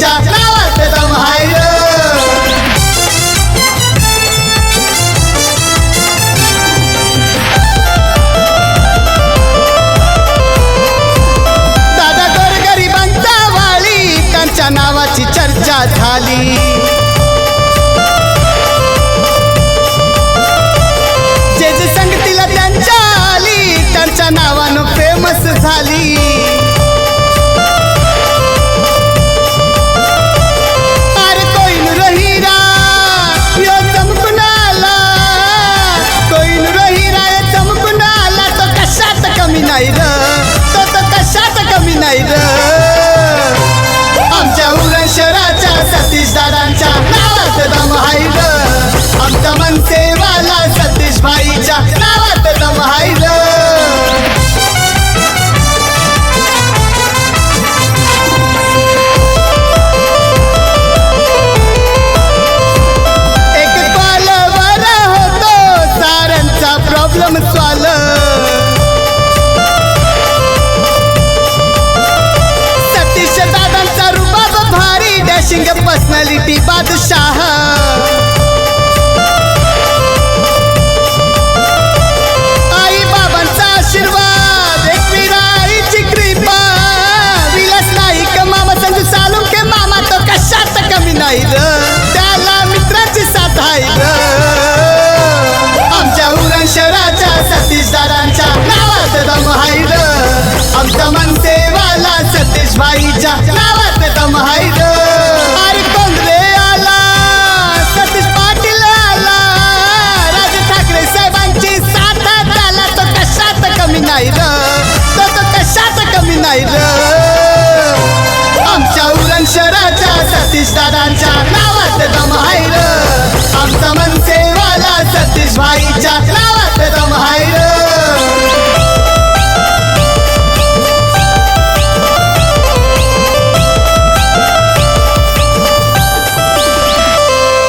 भाईच्या नावात दम हाय र. दादा गोरगरिबांचा वाली त्यांच्या नावाची चर्चा झाली. जे जे संगतीला त्यांच्या आली त्यांच्या नावानं फेमस झाली. अरे कोहिनूर हिरा यो चमकून आला, कोहिनूर हिरा यो चमकून आला. तो कशात कमी नाही र, तो कशात कमी नाही र. आमच्या उरण शहराच्या सतीश दादांच्या नावात दम हाय र. आमच्या मनसेवाला सतीश भाईच्या नावात दम हाय र. एक कॉलवर होतो साऱ्यांचा प्रॉब्लेम सॉल्व. सतीश दादांचा रुबाब भारी, डॅशिंग पर्सनॅलिटी बादशाह. आई बाबांचा आशीर्वाद, एकवीर आईची कृपा. विलास नाईक मामा संजू सालुंके मामा तो कशात कमी नाही र, त्याला मित्राची साथ आहे र. आमच्या उरण शहराच्या सतीश दादांच्या नावात दम हाय र. आमचा मनसेवाला सतीश भाईच्या नावात दम हाय र. अरे कोंगरे आला, सतीश पाटील आला, राज ठाकरे साहेबांची साथ आला. तो कशात कमी नाही र, तो कशात कमी नाही र. आमच्या उरण शहराच्या सतीश दादांच्या नावात दम हाय र. आमचा मनसेवाला सतीश भाईच्या नावात दम